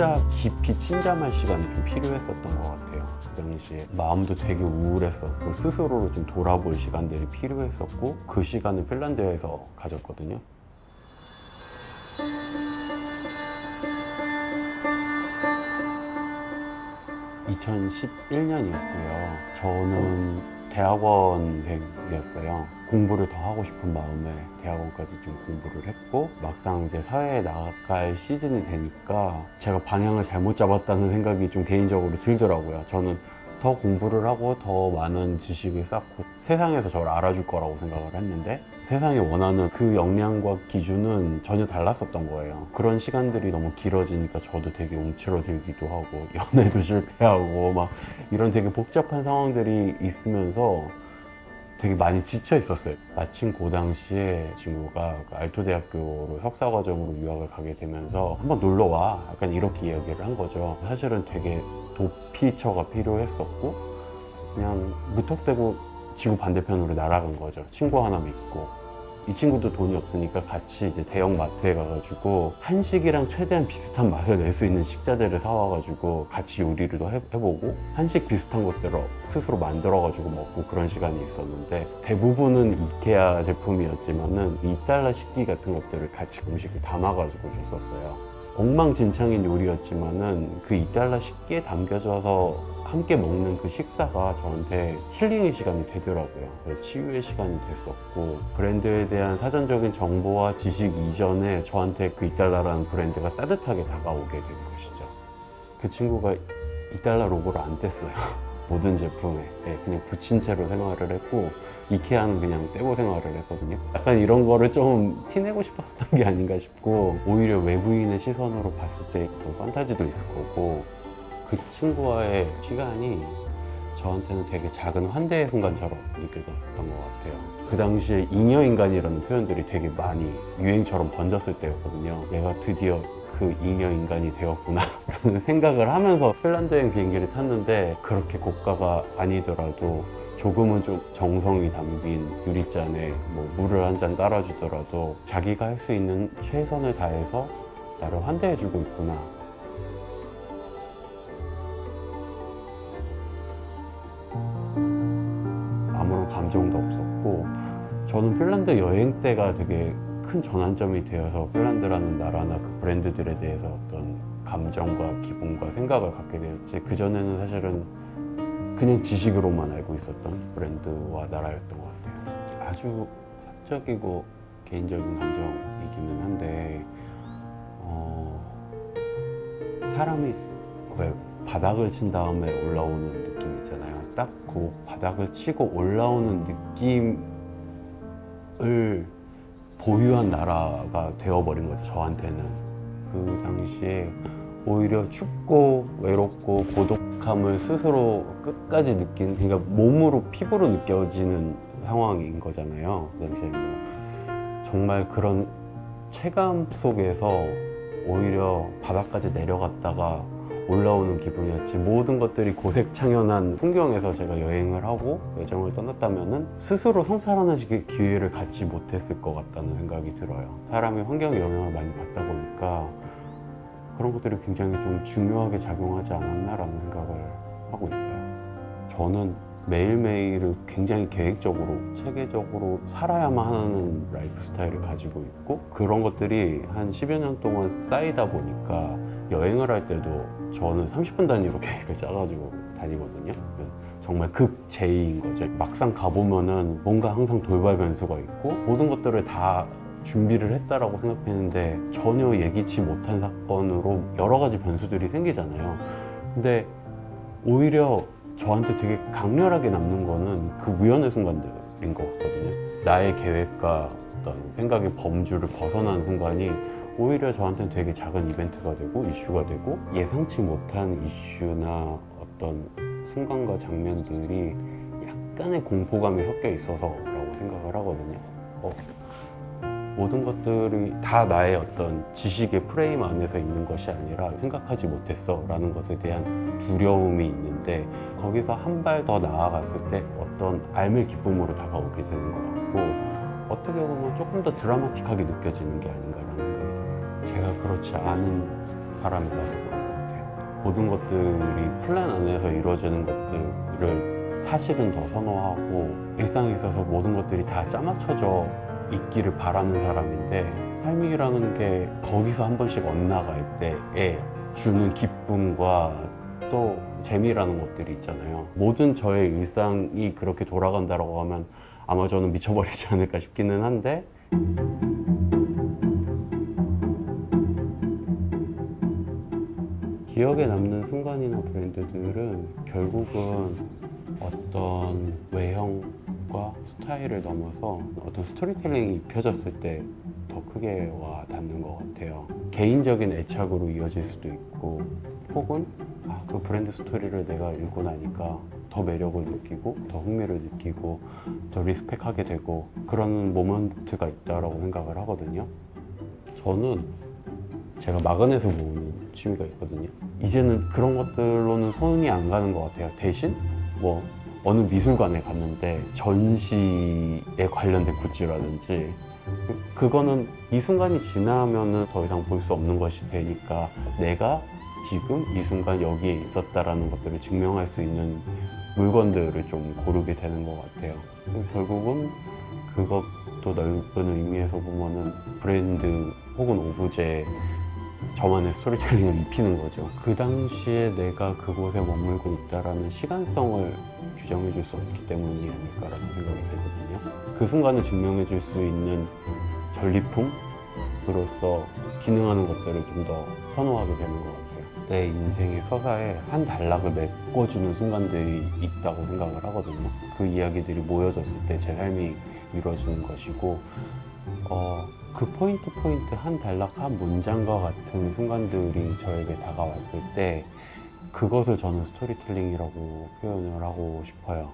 진짜 깊이 침잠할 시간이 좀 필요했었던 것 같아요. 그 당시에 마음도 되게 우울했었고 스스로를 좀 돌아볼 시간들이 필요했었고 그 시간을 핀란드에서 가졌거든요. 2011년이었고요. 저는 대학원생이었어요. 공부를 더 하고 싶은 마음에 대학원까지 좀 공부를 했고 막상 이제 사회에 나갈 시즌이 되니까 제가 방향을 잘못 잡았다는 생각이 좀 개인적으로 들더라고요. 저는 더 공부를 하고 더 많은 지식을 쌓고 세상에서 저를 알아줄 거라고 생각을 했는데 세상이 원하는 그 역량과 기준은 전혀 달랐었던 거예요. 그런 시간들이 너무 길어지니까 저도 되게 움츠러들기도 하고 연애도 실패하고 막 이런 되게 복잡한 상황들이 있으면서 되게 많이 지쳐 있었어요. 마침 그 당시에 친구가 알토 대학교로 석사 과정으로 유학을 가게 되면서 한번 놀러 와 약간 이렇게 이야기를 한 거죠. 사실은 되게 도피처가 필요했었고 그냥 무턱대고 지구 반대편으로 날아간 거죠. 친구 하나 믿고. 이 친구도 돈이 없으니까 같이 이제 대형 마트에 가가지고 한식이랑 최대한 비슷한 맛을 낼 수 있는 식자재를 사와가지고 같이 요리를 해보고 한식 비슷한 것들을 스스로 만들어가지고 먹고 그런 시간이 있었는데 대부분은 이케아 제품이었지만은 2달러 식기 같은 것들을 같이 음식을 담아가지고 줬었어요. 엉망진창인 요리였지만은 그 2달러 식기에 담겨져서 함께 먹는 그 식사가 저한테 힐링의 시간이 되더라고요. 치유의 시간이 됐었고 브랜드에 대한 사전적인 정보와 지식 이전에 저한테 그 2달러라는 브랜드가 따뜻하게 다가오게 된 것이죠. 그 친구가 2달러 로고를 안 뗐어요. 모든 제품에 그냥 붙인 채로 생활을 했고 이케아는 그냥 떼고 생활을 했거든요. 약간 이런 거를 좀 티내고 싶었던 게 아닌가 싶고 오히려 외부인의 시선으로 봤을 때 또 판타지도 있을 거고 그 친구와의 시간이 저한테는 되게 작은 환대의 순간처럼 느껴졌었던 것 같아요. 그 당시에 잉여인간이라는 표현들이 되게 많이 유행처럼 번졌을 때였거든요. 내가 드디어 그 잉여인간이 되었구나 라는 생각을 하면서 핀란드행 비행기를 탔는데 그렇게 고가가 아니더라도 조금은 좀 정성이 담긴 유리잔에 뭐 물을 한 잔 따라주더라도 자기가 할 수 있는 최선을 다해서 나를 환대해주고 있구나. 아무런 감정도 없었고 저는 핀란드 여행 때가 되게 큰 전환점이 되어서 핀란드라는 나라나 그 브랜드들에 대해서 어떤 감정과 기분과 생각을 갖게 되었지 그전에는 사실은 그냥 지식으로만 알고 있었던 브랜드와 나라였던 것 같아요. 아주 사적이고 개인적인 감정이기는 한데 사람이 왜 바닥을 친 다음에 올라오는 느낌 있잖아요. 딱 그 바닥을 치고 올라오는 느낌을 보유한 나라가 되어버린 거죠. 저한테는. 그 당시에 오히려 춥고 외롭고 고독함을 스스로 끝까지 느낀 그러니까 몸으로 피부로 느껴지는 상황인 거잖아요. 그 당시에 뭐 정말 그런 체감 속에서 오히려 바닥까지 내려갔다가 올라오는 기분이었지 모든 것들이 고색창연한 풍경에서 제가 여행을 하고 여정을 떠났다면은 스스로 성찰하는 식의 기회를 갖지 못했을 것 같다는 생각이 들어요. 사람이 환경에 영향을 많이 받다 보니까 그런 것들이 굉장히 좀 중요하게 작용하지 않았나라는 생각을 하고 있어요. 저는 매일매일을 굉장히 계획적으로 체계적으로 살아야만 하는 라이프 스타일을 가지고 있고 그런 것들이 한 10여 년 동안 쌓이다 보니까 여행을 할 때도 저는 30분 단위로 계획을 짜가지고 다니거든요. 정말 극제의인 거죠. 막상 가보면은 뭔가 항상 돌발 변수가 있고 모든 것들을 다 준비를 했다라고 생각했는데 전혀 예기치 못한 사건으로 여러 가지 변수들이 생기잖아요. 근데 오히려 저한테 되게 강렬하게 남는 거는 그 우연의 순간들인 것 같거든요. 나의 계획과 어떤 생각의 범주를 벗어나는 순간이 오히려 저한테는 되게 작은 이벤트가 되고 이슈가 되고 예상치 못한 이슈나 어떤 순간과 장면들이 약간의 공포감이 섞여 있어서라고 생각을 하거든요. 모든 것들이 다 나의 어떤 지식의 프레임 안에서 있는 것이 아니라 생각하지 못했어 라는 것에 대한 두려움이 있는데 거기서 한 발 더 나아갔을 때 어떤 알밀 기쁨으로 다가오게 되는 것 같고 어떻게 보면 조금 더 드라마틱하게 느껴지는 게 아닌가라는 생각이 들어요. 제가 그렇지 않은 사람이라서 그런가. 모든 것들이 플랜 안에서 이루어지는 것들을 사실은 더 선호하고, 일상에 있어서 모든 것들이 다 짜맞춰져 있기를 바라는 사람인데, 삶이라는 게 거기서 한 번씩 엇나갈 때에 주는 기쁨과 또 재미라는 것들이 있잖아요. 모든 저의 일상이 그렇게 돌아간다라고 하면 아마 저는 미쳐버리지 않을까 싶기는 한데, 기억에 남는 순간이나 브랜드들은 결국은 어떤 외형과 스타일을 넘어서 어떤 스토리텔링이 입혀졌을 때 더 크게 와 닿는 것 같아요. 개인적인 애착으로 이어질 수도 있고, 혹은 그 브랜드 스토리를 내가 읽고 나니까 더 매력을 느끼고, 더 흥미를 느끼고, 더 리스펙하게 되고, 그런 모먼트가 있다라고 생각을 하거든요. 저는 제가 마그넷을 모으는 취미가 있거든요. 이제는 그런 것들로는 손이 안 가는 것 같아요. 대신 뭐 어느 미술관에 갔는데 전시에 관련된 굿즈라든지, 그거는 이 순간이 지나면은 더 이상 볼 수 없는 것이 되니까 내가 지금 이 순간 여기에 있었다라는 것들을 증명할 수 있는 물건들을 좀 고르게 되는 것 같아요. 결국은 그것도 넓은 의미에서 보면은 브랜드 혹은 오브제, 저만의 스토리텔링을 입히는 거죠. 그 당시에 내가 그곳에 머물고 있다라는 시간성을 규정해 줄 수 없기 때문이 아닐까라는 생각이 들거든요. 그 순간을 증명해 줄 수 있는 전리품으로서 기능하는 것들을 좀 더 선호하게 되는 것 같아요. 내 인생의 서사에 한 단락을 메꿔주는 순간들이 있다고 생각을 하거든요. 그 이야기들이 모여졌을 때 제 삶이 이루어지는 것이고, 그 포인트 한 단락 한 문장과 같은 순간들이 저에게 다가왔을 때 그것을 저는 스토리텔링이라고 표현을 하고 싶어요.